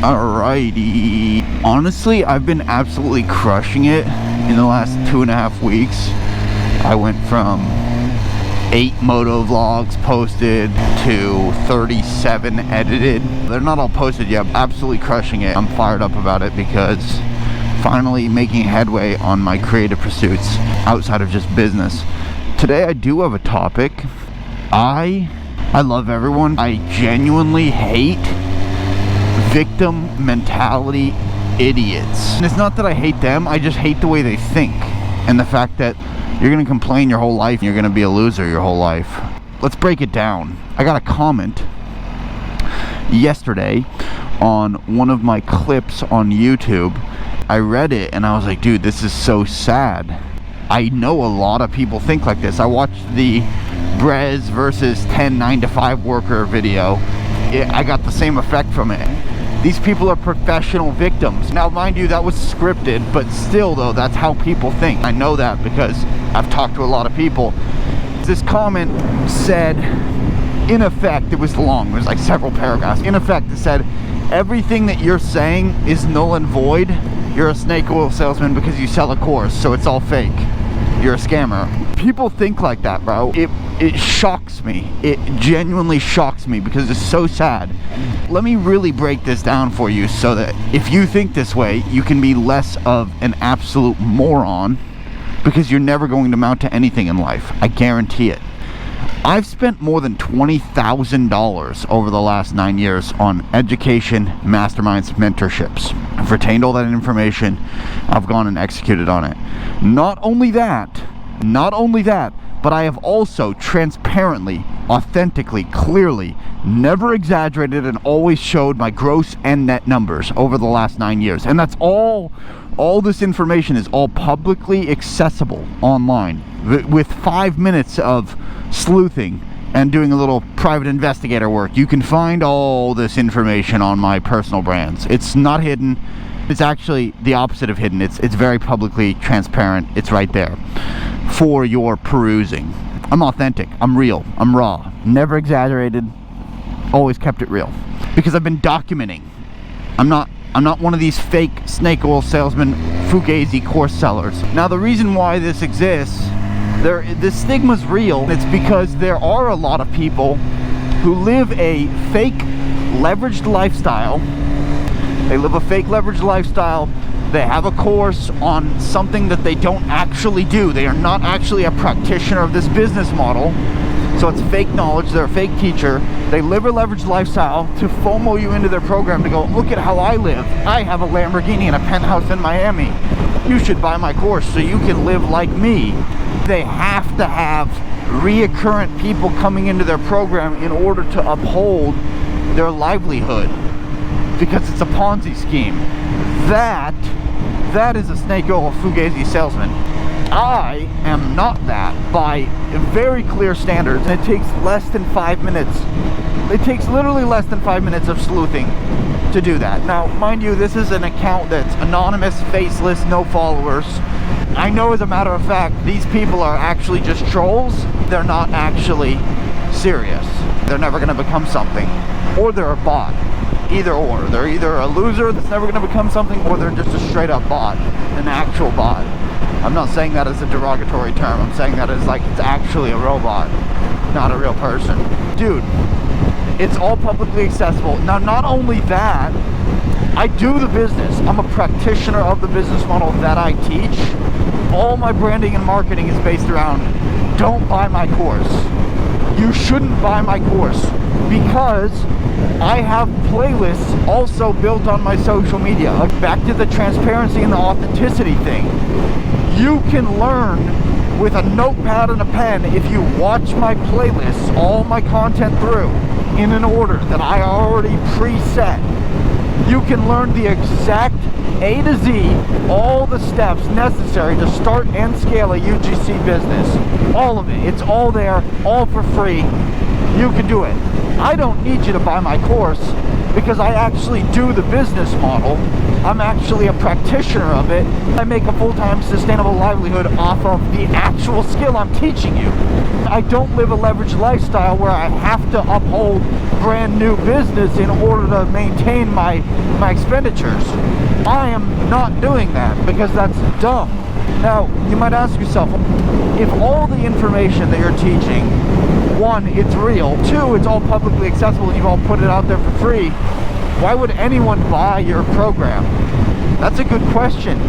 Alrighty. Honestly, I've been absolutely crushing it in the last 2.5 weeks. I went from 8 motovlogs posted to 37 edited. They're not all posted yet. I'm absolutely crushing it. I'm fired up about it because finally making headway on my creative pursuits outside of just business. Today I do have a topic. I love everyone. I genuinely hate victim mentality idiots. And it's not that I hate them, I just hate the way they think. And the fact that you're gonna complain your whole life, you're gonna be a loser your whole life. Let's break it down. I got a comment yesterday on one of my clips on YouTube. I read it and I was like, dude, this is so sad. I know a lot of people think like this. I watched the Brez versus 10 9-to-5 worker video. I got the same effect from it. These people are professional victims. Now, mind you, that was scripted, but still though, that's how people think. I know that because I've talked to a lot of people. This comment said, in effect, it was long, it was like several paragraphs. In effect, it said, everything that you're saying is null and void. You're a snake oil salesman because you sell a course, so it's all fake. You're a scammer. People think like that, bro. It shocks me. It genuinely shocks me because it's so sad. Let me really break this down for you so that if you think this way, you can be less of an absolute moron, because you're never going to amount to anything in life. I guarantee it. I've spent more than $20,000 over the last 9 years on education, masterminds, mentorships. I've retained all that information. I've gone and executed on it. Not only that, but I have also transparently, authentically, clearly, never exaggerated and always showed my gross and net numbers over the last 9 years. And that's all this information is all publicly accessible online with 5 minutes of sleuthing and doing a little private investigator work. You can find all this information on my personal brands. It's not hidden. It's actually the opposite of hidden. It's very publicly transparent. It's right there for your perusing. I'm authentic. I'm real. I'm raw. Never exaggerated. Always kept it real. Because I've been documenting. I'm not one of these fake snake oil salesman fugazi course sellers. Now, the reason why this exists, the stigma's real. It's because there are a lot of people who live a fake leveraged lifestyle. They live a fake leveraged lifestyle. They have a course on something that they don't actually do. They are not actually a practitioner of this business model. So it's fake knowledge. They're a fake teacher. They live a leveraged lifestyle to FOMO you into their program to go, look at how I live. I have a Lamborghini and a penthouse in Miami. You should buy my course so you can live like me. They have to have reoccurrent people coming into their program in order to uphold their livelihood, because it's a Ponzi scheme. That is a snake oil fugazi salesman. I am not that by very clear standards, and it takes less than 5 minutes. It takes literally less than 5 minutes of sleuthing to do that. Now, mind you, this is an account that's anonymous, faceless, no followers. I know as a matter of fact, these people are actually just trolls. They're not actually serious. They're never going to become something. Or they're a bot. Either or. They're either a loser that's never going to become something, or they're just a straight up bot. An actual bot. I'm not saying that as a derogatory term. I'm saying that as like it's actually a robot, not a real person. Dude, it's all publicly accessible. Now, not only that, I do the business. I'm a practitioner of the business model that I teach. All my branding and marketing is based around, don't buy my course. You shouldn't buy my course, because I have playlists also built on my social media. Back to the transparency and the authenticity thing. You can learn with a notepad and a pen if you watch my playlists, all my content through, in an order that I already preset. You can learn the exact A to Z, all the steps necessary to start and scale a UGC business. All of it. It's all there, all for free. You can do it. I don't need you to buy my course. because I actually do the business model. I'm actually a practitioner of it. I make a full-time sustainable livelihood off of the actual skill I'm teaching you. I don't live a leveraged lifestyle where I have to uphold brand new business in order to maintain my expenditures. I am not doing that because that's dumb. Now, you might ask yourself, if all the information that you're teaching, one, it's real, two, it's all publicly accessible and you've all put it out there for free, why would anyone buy your program? That's a good question.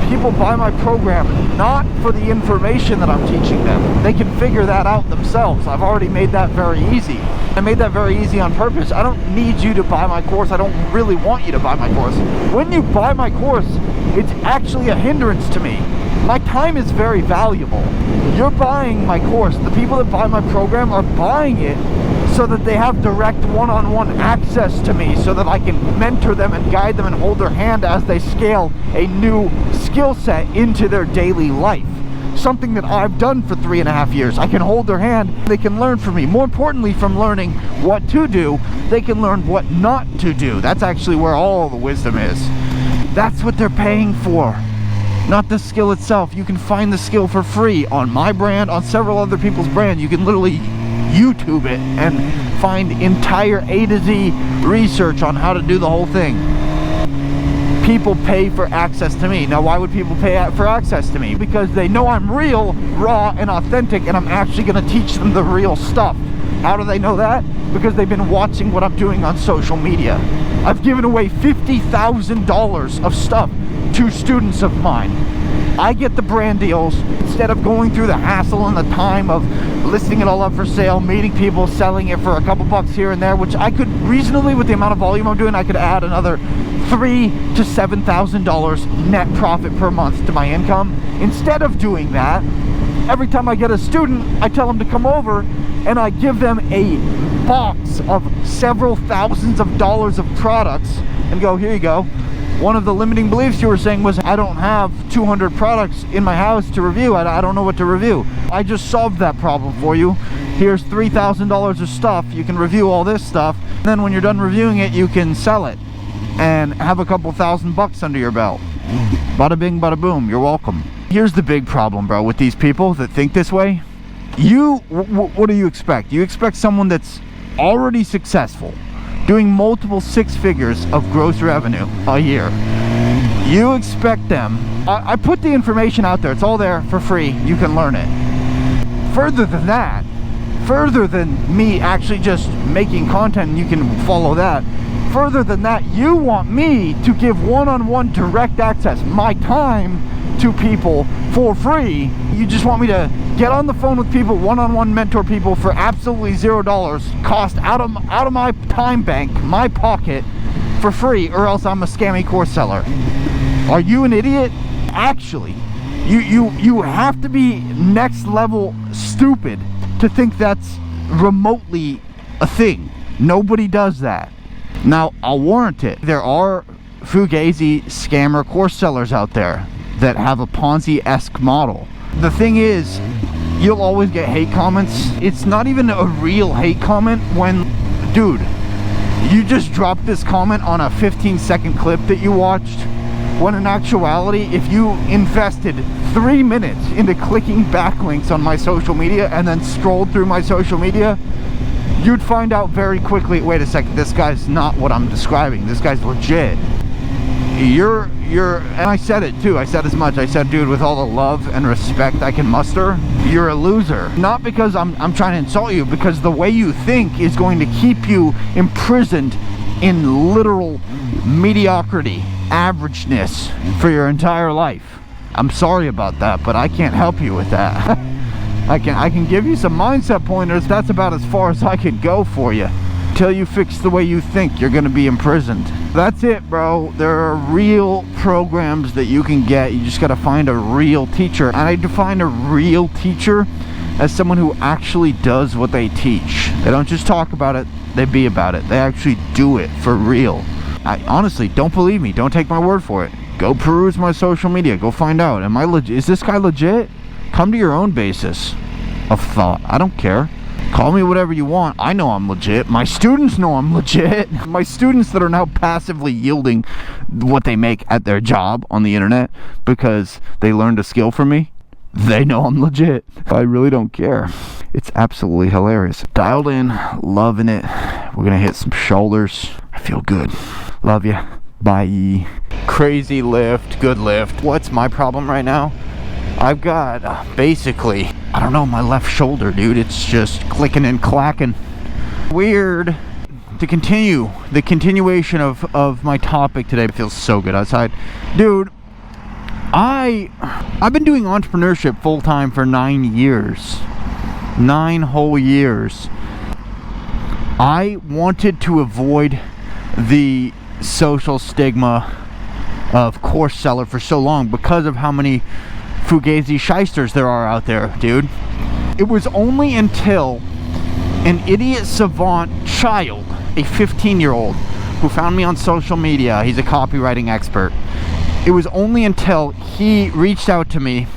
People buy my program not for the information that I'm teaching them. They can figure that out themselves. I've already made that very easy. I made that very easy on purpose. I don't need you to buy my course. I don't really want you to buy my course. When you buy my course, it's actually a hindrance to me. My time is very valuable. You're buying my course. The people that buy my program are buying it so that they have direct one-on-one access to me, so that I can mentor them and guide them and hold their hand as they scale a new skill set into their daily life. Something that I've done for 3.5 years. I can hold their hand. They can learn from me. More importantly, from learning what to do, they can learn what not to do. That's actually where all the wisdom is. That's what they're paying for, not the skill itself. You can find the skill for free on my brand, on several other people's brand. You can literally YouTube it and find entire A to Z research on how to do the whole thing. People pay for access to me. Now, why would people pay for access to me? Because they know I'm real, raw, and authentic, and I'm actually going to teach them the real stuff. How do they know that? Because they've been watching what I'm doing on social media. I've given away $50,000 of stuff to students of mine. I get the brand deals instead of going through the hassle and the time of listing it all up for sale, meeting people, selling it for a couple bucks here and there, which I could reasonably, with the amount of volume I'm doing, I could add another $3,000 to $7,000 net profit per month to my income. Instead of doing that, every time I get a student, I tell them to come over and I give them a box of several thousands of dollars of products and go, here you go. One of the limiting beliefs you were saying was, I don't have 200 products in my house to review. I don't know what to review. I just solved that problem for you. Here's $3,000 of stuff. You can review all this stuff. And then when you're done reviewing it, you can sell it and have a couple $1,000 under your belt. Bada bing, bada boom. You're welcome. Here's the big problem, bro, with these people that think this way. What do you expect? You expect someone that's already successful, doing multiple 6 figures of gross revenue a year. You expect them. I put the information out there. It's all there for free. You can learn it. Further than that, further than me actually just making content and you can follow that, further than that, you want me to give one-on-one direct access, my time, to people for free. You just want me to get on the phone with people, one-on-one mentor people for absolutely $0 cost out of my time bank, my pocket, for free, or else I'm a scammy course seller. Are you an idiot? Actually, you have to be next level stupid to think that's remotely a thing. Nobody does that. Now, I'll warrant it. There are fugazi scammer course sellers out there that have a Ponzi-esque model. The thing is, you'll always get hate comments. It's not even a real hate comment when, dude, you just dropped this comment on a 15-second clip that you watched, when in actuality, if you invested 3 minutes into clicking backlinks on my social media and then scrolled through my social media, you'd find out very quickly, wait a second, this guy's not what I'm describing. This guy's legit. And I said it too, I said as much. I said, dude, with all the love and respect I can muster, you're a loser. Not because I'm trying to insult you, because the way you think is going to keep you imprisoned in literal mediocrity, averageness for your entire life. I'm sorry about that, but I can't help you with that. I can give you some mindset pointers. That's about as far as I can go for you. Until you fix the way you think, you're gonna be imprisoned. That's it, bro. There are real programs that you can get. You just gotta find a real teacher. And I define a real teacher as someone who actually does what they teach. They don't just talk about it, they be about it. They actually do it for real. Honestly, don't believe me. Don't take my word for it. Go peruse my social media. Go find out. Is this guy legit? Come to your own basis of thought. I don't care. Call me whatever you want. I know I'm legit. My students know I'm legit. My students that are now passively yielding what they make at their job on the internet because they learned a skill from me, they know I'm legit. I really don't care. It's absolutely hilarious. Dialed in, loving it. We're gonna hit some shoulders. I feel good. Love ya. Bye. Crazy lift, good lift. What's my problem right now? I've got basically, I don't know, my left shoulder, dude. It's just clicking and clacking. Weird. To continue, the continuation of my topic today. It feels so good outside. Dude, I've been doing entrepreneurship full-time for 9 years. 9 whole years. I wanted to avoid the social stigma of course seller for so long because of how many fugazi shysters there are out there, dude. It was only until an idiot savant child, a 15-year-old, who found me on social media, he's a copywriting expert. It was only until he reached out to me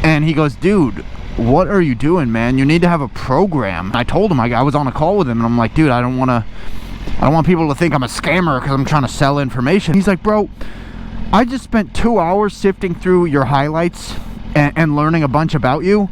and he goes, dude, what are you doing, man? You need to have a program. I told him, I was on a call with him and I'm like, dude, I don't want people to think I'm a scammer because I'm trying to sell information. He's like, bro, I just spent 2 hours sifting through your highlights and learning a bunch about you.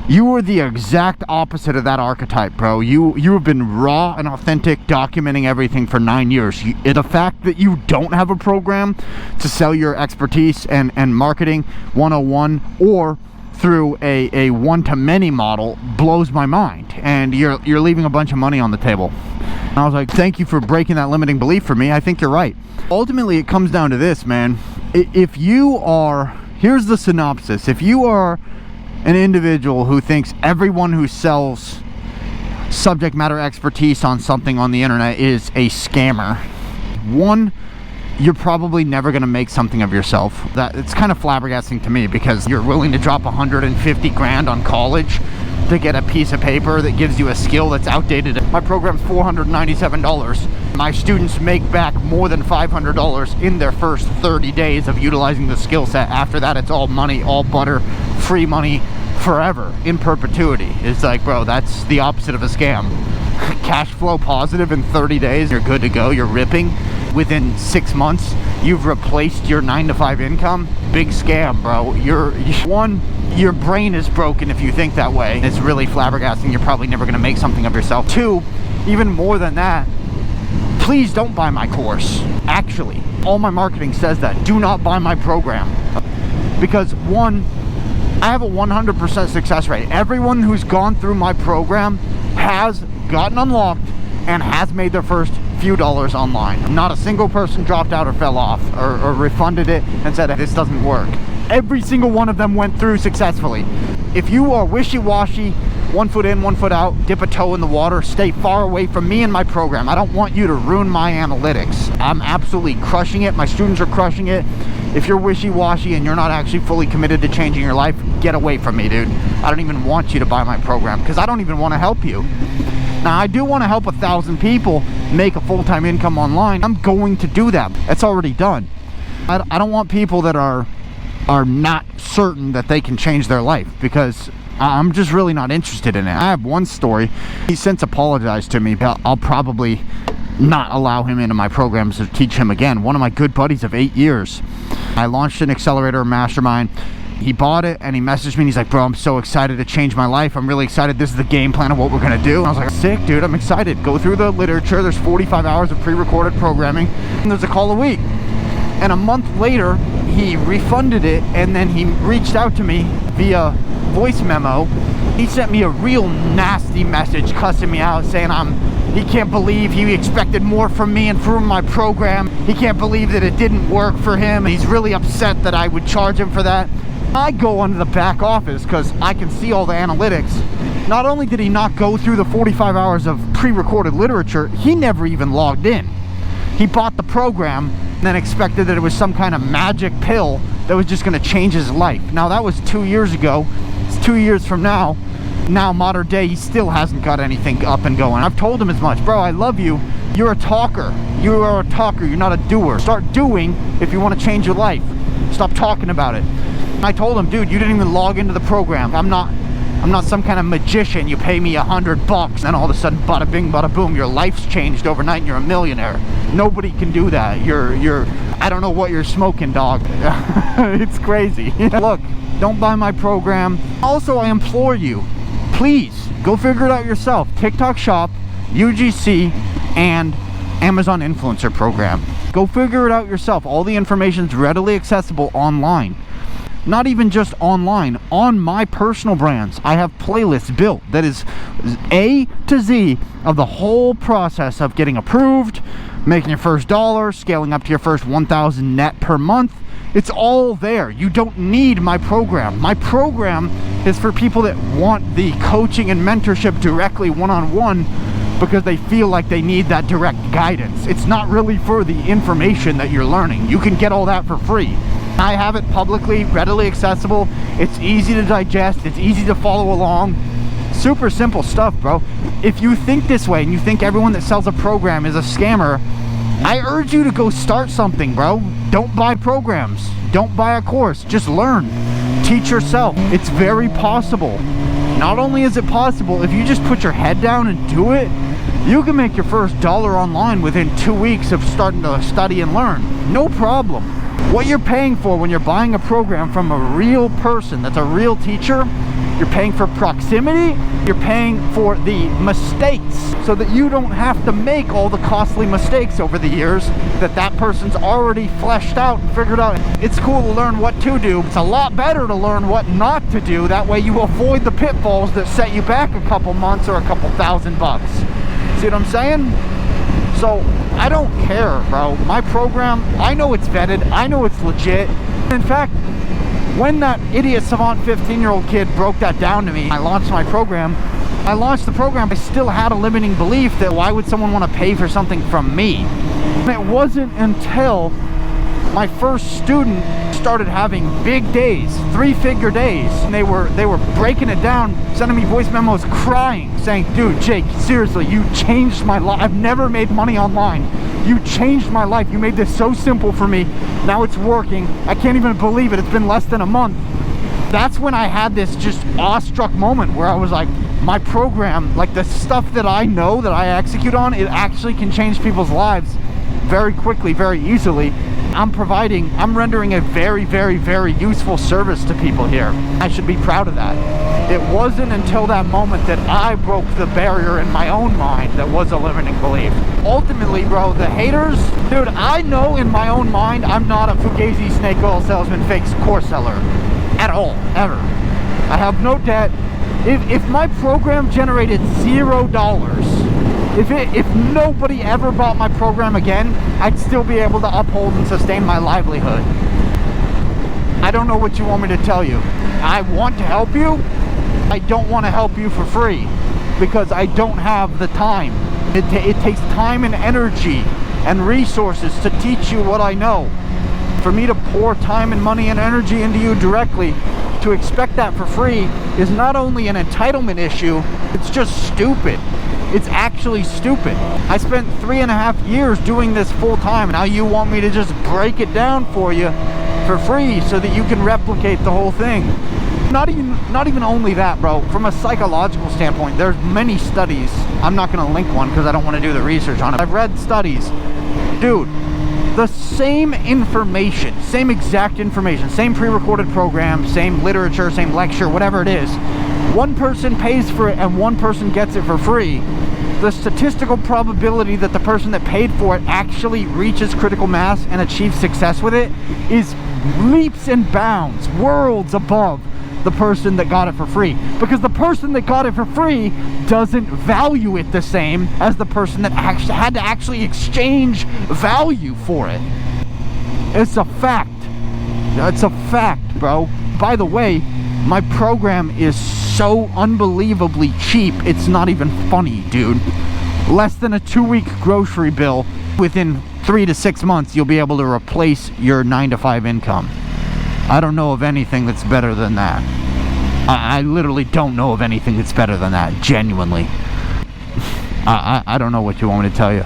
You were the exact opposite of that archetype, bro. You have been raw and authentic, documenting everything for 9 years. The fact that you don't have a program to sell your expertise and marketing 101 or through a one-to-many model blows my mind. And you're leaving a bunch of money on the table. And I was like, thank you for breaking that limiting belief for me. I think you're right. Ultimately, it comes down to this, man. If you are, here's the synopsis. If you are an individual who thinks everyone who sells subject matter expertise on something on the internet is a scammer, one, you're probably never going to make something of yourself. That it's kind of flabbergasting to me because you're willing to drop 150 grand on college to get a piece of paper that gives you a skill that's outdated. My program's $497. My students make back more than $500 in their first 30 days of utilizing the skill set. After that, it's all money, all butter, free money forever, in perpetuity. It's like, bro, that's the opposite of a scam. Cash flow positive in 30 days, you're good to go, you're ripping. Within 6 months, you've replaced your 9-to-5 income. Big scam, bro. Your brain is broken if you think that way. It's really flabbergasting. You're probably never going to make something of yourself. 2, even more than that, please don't buy my course. Actually, all my marketing says that. Do not buy my program. Because 1, I have a 100% success rate. Everyone who's gone through my program has gotten unlocked and has made their first few dollars online. Not a single person dropped out or fell off or refunded it and said this doesn't work. Every single one of them went through successfully. If you are wishy-washy, 1 foot in, 1 foot out, dip a toe in the water, stay far away from me and my program. I don't want you to ruin my analytics. I'm absolutely crushing it. My students are crushing it. If you're wishy-washy and you're not actually fully committed to changing your life, get away from me, dude. I don't even want you to buy my program because I don't even want to help you. Now, I do want to help 1,000 people make a full-time income online. I'm going to do that. It's already done. I don't want people that are not certain that they can change their life because I'm just really not interested in it. I have one story. He's since apologized to me, but I'll probably not allow him into my programs to teach him again. One of my good buddies of 8 years. I launched an accelerator mastermind. He bought it and he messaged me and he's like, bro, I'm so excited to change my life. I'm really excited. This is the game plan of what we're gonna do. And I was like, sick, dude, I'm excited. Go through the literature. There's 45 hours of pre-recorded programming and there's a call a week. And a month later, he refunded it and then he reached out to me via voice memo. He sent me a real nasty message cussing me out saying he can't believe he expected more from me and from my program. He can't believe that it didn't work for him. He's really upset that I would charge him for that. I go into the back office because I can see all the analytics. Not only did he not go through the 45 hours of pre-recorded literature, he never even logged in. He bought the program and then expected that it was some kind of magic pill that was just going to change his life. Now, that was 2 years ago. It's 2 years from now. Now, modern day, he still hasn't got anything up and going. I've told him as much. Bro, I love you. You're a talker. You are a talker. You're not a doer. Start doing if you want to change your life. Stop talking about it. I told him, dude, you didn't even log into the program. I'm I'm not some kind of magician. You pay me $100 and all of a sudden, bada bing, bada boom, your life's changed overnight and you're a millionaire. Nobody can do that. You're I don't know what you're smoking, dog. It's crazy. Look, don't buy my program. Also, I implore you, please go figure it out yourself. TikTok Shop, UGC, and Amazon Influencer Program. Go figure it out yourself. All the information's readily accessible online. Not even just online, on my personal brands. I have playlists built that is A to Z of the whole process of getting approved, making your first dollar, scaling up to your first 1,000 net per month. It's all there. You don't need my program. My program is for people that want the coaching and mentorship directly one-on-one because they feel like they need that direct guidance. It's not really for the information that you're learning. You can get all that for free. I have it publicly, readily accessible. It's easy to digest. It's easy to follow along. Super simple stuff, bro. If you think this way and you think everyone that sells a program is a scammer, I urge you to go start something, bro. Don't buy programs. Don't buy a course. Just learn. Teach yourself. It's very possible. Not only is it possible, if you just put your head down and do it, you can make your first dollar online within 2 weeks of starting to study and learn. No problem. What you're paying for when you're buying a program from a real person that's a real teacher, you're paying for proximity, you're paying for the mistakes so that you don't have to make all the costly mistakes over the years that person's already fleshed out and figured out. It's cool to learn what to do. It's a lot better to learn what not to do. That way you avoid the pitfalls that set you back a couple months or a couple $1,000. See what I'm saying? So I don't care, bro. My program, I know it's vetted. I know it's legit. In fact, when that idiot savant 15-year-old kid broke that down to me, I launched my program. I launched the program. I still had a limiting belief that why would someone want to pay for something from me? And it wasn't until my first student started having big days, 3-figure days, and they were breaking it down, sending me voice memos crying, saying, dude, Jake, seriously, you changed my life. I've never made money online. You changed my life. You made this so simple for me. Now it's working. I can't even believe it. It's been less than a month. That's when I had this just awestruck moment where I was like, my program, like the stuff that I know that I execute on, it actually can change people's lives very quickly, very easily. I'm rendering a very, very, very useful service to people here. I should be proud of that. It wasn't until that moment that I broke the barrier in my own mind that was a limiting belief. Ultimately, bro, the haters, dude, I know in my own mind I'm not a Fugazi snake oil salesman, fake course seller at all, ever. I have no debt. If my program generated $0, if nobody ever bought my program again, I'd still be able to uphold and sustain my livelihood. I don't know what you want me to tell you. I want to help you. I don't want to help you for free because I don't have the time. It takes time and energy and resources to teach you what I know. For me to pour time and money and energy into you directly, to expect that for free is not only an entitlement issue, it's just stupid. It's actually stupid. I spent 3.5 years doing this full time. Now you want me to just break it down for you for free so that you can replicate the whole thing. Not even only that, bro. From a psychological standpoint, there's many studies. I'm not gonna link one because I don't want to do the research on it. I've read studies. Dude, the same information, same exact information, same pre-recorded program, same literature, same lecture, whatever it is, one person pays for it and one person gets it for free. The statistical probability that the person that paid for it actually reaches critical mass and achieves success with it is leaps and bounds, worlds above the person that got it for free. Because the person that got it for free doesn't value it the same as the person that actually had to actually exchange value for it. It's a fact. It's a fact, bro. By the way, my program is so unbelievably cheap, it's not even funny, dude. Less than a 2-week grocery bill. Within 3 to 6 months, you'll be able to replace your 9-to-5 income. I don't know of anything that's better than that. I literally don't know of anything that's better than that, genuinely. I don't know what you want me to tell you.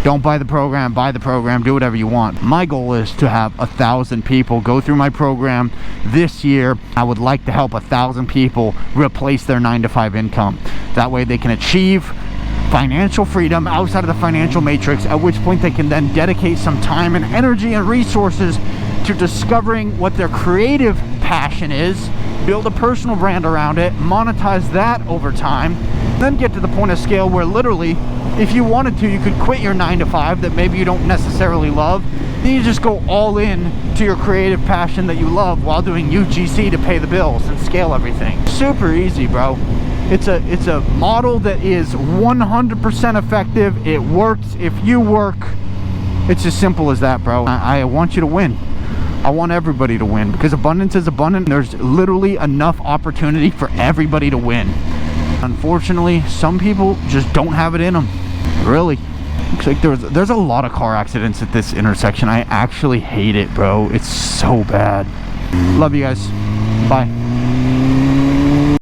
Don't buy the program, do whatever you want. My goal is to have 1,000 people go through my program this year. I would like to help 1,000 people replace their 9-to-5 income. That way they can achieve financial freedom outside of the financial matrix, at which point they can then dedicate some time and energy and resources to discovering what their creative passion is, build a personal brand around it, monetize that over time, then get to the point of scale where literally, if you wanted to, you could quit your 9-to-5 that maybe you don't necessarily love. Then you just go all in to your creative passion that you love while doing UGC to pay the bills and scale everything. Super easy, bro. It's a model that is 100% effective. It works if you work. It's as simple as that, bro. I want you to win. I want everybody to win, because abundance is abundant. There's literally enough opportunity for everybody to win. Unfortunately, some people just don't have it in them. Really. Looks like there's a lot of car accidents at this intersection. I actually hate it, bro. It's so bad. Love you guys. Bye.